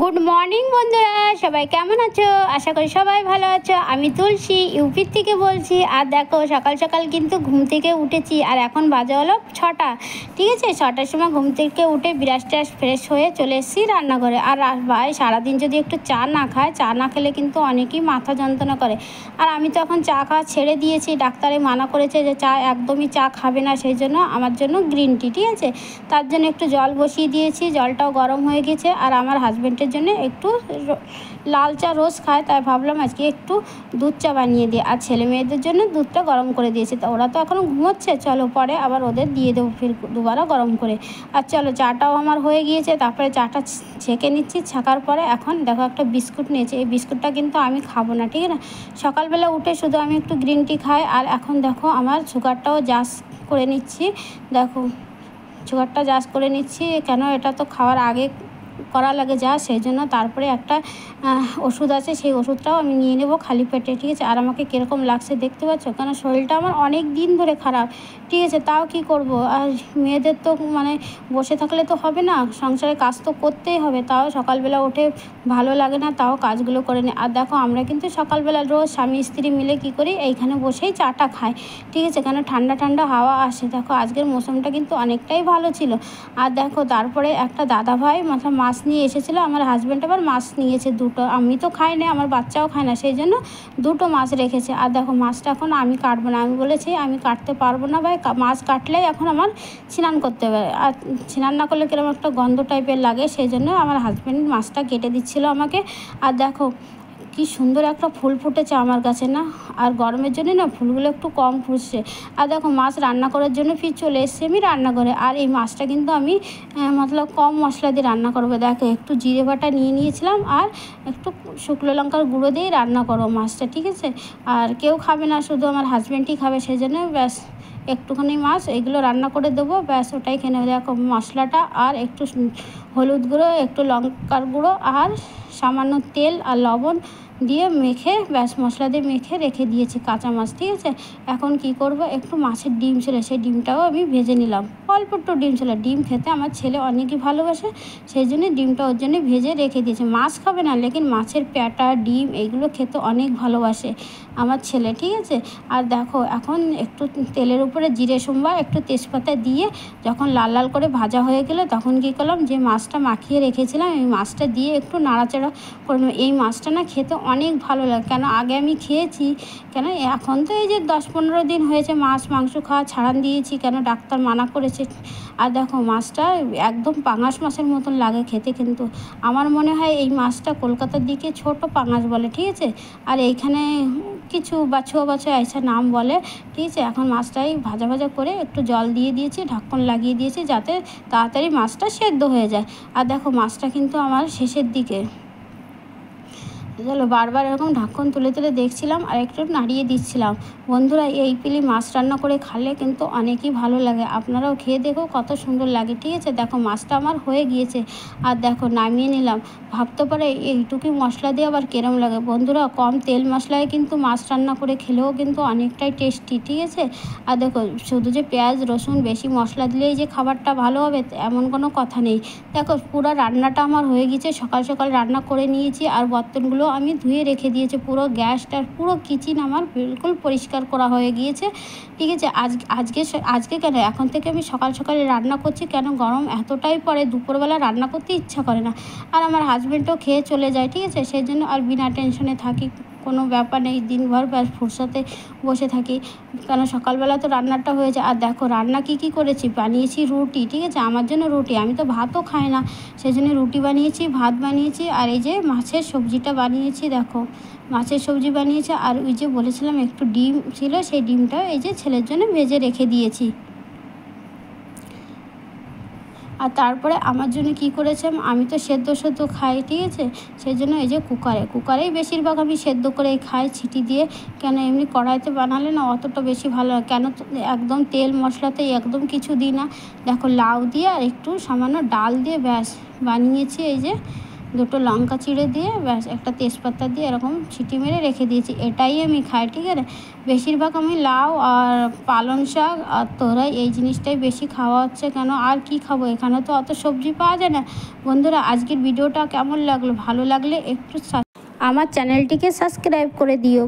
Good morning বন্ধুরা, সবাই কেমন আছো? আশা করি সবাই ভালো আছো। আমি তুলসী ইউপির থেকে বলছি। আর দেখো সকাল সকাল কিন্তু ঘুম থেকে উঠেছি, আর এখন বাজে হলো 6টা। ঠিক আছে, 6টার সময় ঘুম থেকে উঠে ব্রাশ ট্রাশ ফ্রেশ হয়ে চলে এসেছি রান্নাঘরে। আর ভাই সারাদিন যদি একটু চা না খায়, চা না খেলে কিন্তু অনেকেই মাথা যন্ত্রণা করে। আর আমি তো এখন চা খাওয়া ছেড়ে দিয়েছি, ডাক্তারে মানা করেছে যে একদমই চা খাবে না, সেই জন্য আমার জন্য গ্রিন টি। ঠিক আছে, তার জন্য একটু জল বসিয়ে দিয়েছি, জলটাও গরম হয়ে গেছে। আর আমার হাজব্যান্ডের জন্য একটু লাল চা রোজ খায়, তাই ভাবলাম আজকে একটু দুধ চা বানিয়ে দিই। আর ছেলে মেয়েদের জন্য দুধটা গরম করে দিয়েছি, তা ওরা তো এখনও ঘুমোচ্ছে, চলো পরে আবার ওদের দিয়ে দেবো ফির দুবারা গরম করে। আর চলো চাটাও আমার হয়ে গিয়েছে, তারপরে চাটা ছেঁকে নিচ্ছি। ছাকার পরে এখন দেখো একটা বিস্কুট নিয়েছি, এই বিস্কুটটা কিন্তু আমি খাবো না, ঠিক আছে। সকালবেলা উঠে শুধু আমি একটু গ্রিন টি খাই। আর এখন দেখো আমার সুগারটাও জাস্ট করে নিচ্ছি, দেখো সুগারটা জাস্ট করে নিচ্ছি। কেন, এটা তো খাওয়ার আগে করা লাগে যা, সেই জন্য। তারপরে একটা ওষুধ আছে, সেই ওষুধটাও আমি নিয়ে নেব খালি পেটে, ঠিক আছে। আর আমাকে কীরকম লাগছে দেখতে পাচ্ছ, কেন শরীরটা আমার অনেক দিন ধরে খারাপ, ঠিক আছে। তাও কি করব, আর মেয়েদের তো মানে বসে থাকলে তো হবে না, সংসারে কাজ তো করতেই হবে। তাও সকালবেলা উঠে ভালো লাগে না, তাও কাজগুলো করে নিই। আর দেখো আমরা কিন্তু সকালবেলা রোজ স্বামী স্ত্রী মিলে কী করি, এইখানে বসেই চাটা খাই, ঠিক আছে। কেন ঠান্ডা ঠান্ডা হাওয়া আসে। দেখো আজকের মৌসুমটা কিন্তু অনেকটাই ভালো ছিল। আর দেখো তারপরে একটা দাদা ভাই মাছ নিয়ে এসেছিলো, আমার হাজব্যান্ড আবার মাছ নিয়েছে দুটো। আমি তো খাই না, আমার বাচ্চাও খায় না, সেই জন্য দুটো মাছ রেখেছে। আর দেখো মাছটা এখন আমি কাটবো না, আমি বলেছি আমি কাটতে পারবো না ভাই, মাছ কাটলেই এখন আমার স্নান করতে হবে। আর স্নান না করলে কিরকম একটা গন্ধ টাইপের লাগে, সেই জন্য আমার হাজব্যান্ড মাছটা কেটে দিচ্ছিলো আমাকে। আর দেখো কি সুন্দর একটা ফুল ফুটেছে আমার কাছে না, আর গরমের জন্য না ফুলগুলো একটু কম ফুটছে। আর দেখো মাছ রান্না করার জন্য ফির চলে এসেছি আমি রান্নাঘরে। আর এই মাছটা কিন্তু আমি মতলব কম মশলা দিয়ে রান্না করবো। দেখো একটু জিরে বাটা নিয়ে নিয়েছিলাম, আর একটু শুকনো লঙ্কার গুঁড়ো দিয়েই রান্না করবো মাছটা, ঠিক আছে। আর কেউ খাবে না, শুধু আমার হাজব্যান্ডই খাবে, সেই জন্য ব্যাস একটুখানি মাছ এগুলো রান্না করে দেবো, ব্যাস ওটাই খেয়ে নেবে। দেখো মশলাটা আর একটু হলুদ গুঁড়ো, একটু লঙ্কার গুঁড়ো আর সামান্য তেল আর লবণ দিয়ে মেখে, ব্যাস মশলা দিয়ে মেখে রেখে দিয়েছি কাঁচা মাছ, ঠিক আছে। এখন কি করব, একটু মাছের ডিম ছিল, সেই ডিমটাও আমি ভেজে নিলাম। অল্প একটু ডিম ছিল, ডিম খেতে আমার ছেলে অনেকই ভালোবাসে, সেই জন্য ডিমটা ওর জন্য ভেজে রেখে দিয়েছি। মাছ খাবে না, লেকিন মাছের পেটা ডিম এইগুলো খেতে অনেক ভালোবাসে আমার ছেলে, ঠিক আছে। আর দেখো এখন একটু তেলের উপরে জিরে সোমবার একটু তেজপাতা দিয়ে যখন লাল লাল করে ভাজা হয়ে গেলো, তখন কী করলাম, যে মাছটা মাখিয়ে রেখেছিলাম এই মাছটা দিয়ে একটু নাড়াচাড়া করে নেব। এই মাছটা না খেতে অনেক ভালো লাগে, কেন আগে আমি খেয়েছি, কেন এখন তো এই যে 10-15 দিন হয়েছে মাছ মাংস খাওয়া ছাড়ান দিয়েছি, কেন ডাক্তার মানা করেছে। আর দেখো মাছটা একদম পাঙাশ মাছের মতন লাগে খেতে, কিন্তু আমার মনে হয় এই মাছটা কলকাতার দিকে ছোট পাঙাশ বলে, ঠিক আছে। আর এইখানে কিছু বাছুয়া এসে নাম বলে, ঠিক আছে। এখন মাছটাই ভাজা ভাজা করে একটু জল দিয়ে দিয়েছি, ঢাকন লাগিয়ে দিয়েছি, যাতে তাড়াতাড়ি মাছটা সেদ্ধ হয়ে যায়। আর দেখো মাছটা কিন্তু আমার শেষের দিকে, চলো বারবার এরকম ঢাকন তুলে তুলে দেখছিলাম আর একটু নাড়িয়ে দিচ্ছিলাম। বন্ধুরা এই পিলি মাছ রান্না করে খালে কিন্তু অনেকই ভালো লাগে, আপনারাও খেয়ে দেখো কত সুন্দর লাগে, ঠিক আছে। দেখো মাছটা আমার হয়ে গিয়েছে, আর দেখো নামিয়ে নিলাম। ভাবতে পারে এইটুকু মশলা দিয়ে আবার কেরম লাগে। বন্ধুরা কম তেল মশলায় কিন্তু মাছ রান্না করে খেলেও কিন্তু অনেকটাই টেস্টি, ঠিক আছে। আর দেখো শুধু যে পেঁয়াজ রসুন বেশি মশলা দিলেই যে খাবারটা ভালো হবে এমন কোনো কথা নেই। দেখো পুরো রান্নাটা আমার হয়ে গিয়েছে, সকাল সকাল রান্না করে নিয়েছি, আর বর্তনগুলো আমি ধুয়ে রেখে দিয়েছি। পুরো গ্যাসটার পুরো কিচেন আমার বিলকুল পরিষ্কার করা হয়ে গিয়েছে, ঠিক আছে। আজকে কেন এখন থেকে আমি সকাল সকালে রান্না করছি, কেন গরম এতটাই পড়ে দুপুরবেলা রান্না করতে ইচ্ছা করে না। আর আমার হাজব্যান্ডও খেয়ে চলে যায়, ঠিক আছে, সেই জন্য আর বিনা টেনশনে থাকি, কোনো ব্যাপার নেই, দিনভর ব্যাস ফুরসাতে বসে থাকি, কেন সকালবেলা তো রান্নাটা হয়েছে। আর দেখো রান্না কি করেছি, বানিয়েছি রুটি, ঠিক আছে, আমার জন্য রুটি, আমি তো ভাতও খাই না, সেই জন্য রুটি বানিয়েছি, ভাত বানিয়েছি, আর এই যে মাছের সবজিটা বানিয়েছি। দেখো মাছের সবজি বানিয়েছি, আর ওই যে বলেছিলাম একটু ডিম ছিল, সেই ডিমটা এই যে ছেলের জন্য ভেজে রেখে দিয়েছি। আর তারপরে আমার জন্য কি করেছে, আমি তো সেদ্ধ খাই, ঠিক আছে, সেই জন্য এই যে কুকারেই বেশিরভাগ আমি সেদ্ধ করে খাই ছিটি দিয়ে, কেন এমনি কড়াইতে বানালে না অতটা বেশি ভালো হয়, কেন একদম তেল মশলাতে একদম কিছু দিই না। দেখো লাউ দিয়ে আর একটু সামান্য ডাল দিয়ে ব্যাস বানিয়েছি এই যে দুটো লঙ্কা চিড়ে দিয়ে ব্যাস একটা তেজপাতা দিয়ে এরকম সিটি মেরে রেখে দিয়েছি। এটাই আমি খাই, ঠিক আছে। বেশিরভাগ আমি লাউ আর পালং শাক আর তোরাই এই জিনিসটাই বেশি খাওয়া হচ্ছে, কেন আর কি খাবো, এখানে তো অত সবজি পাওয়া যায় না। বন্ধুরা, আজকের ভিডিওটা কেমন লাগলো? ভালো লাগলে একটু আমার চ্যানেলটিকে সাবস্ক্রাইব করে দিও।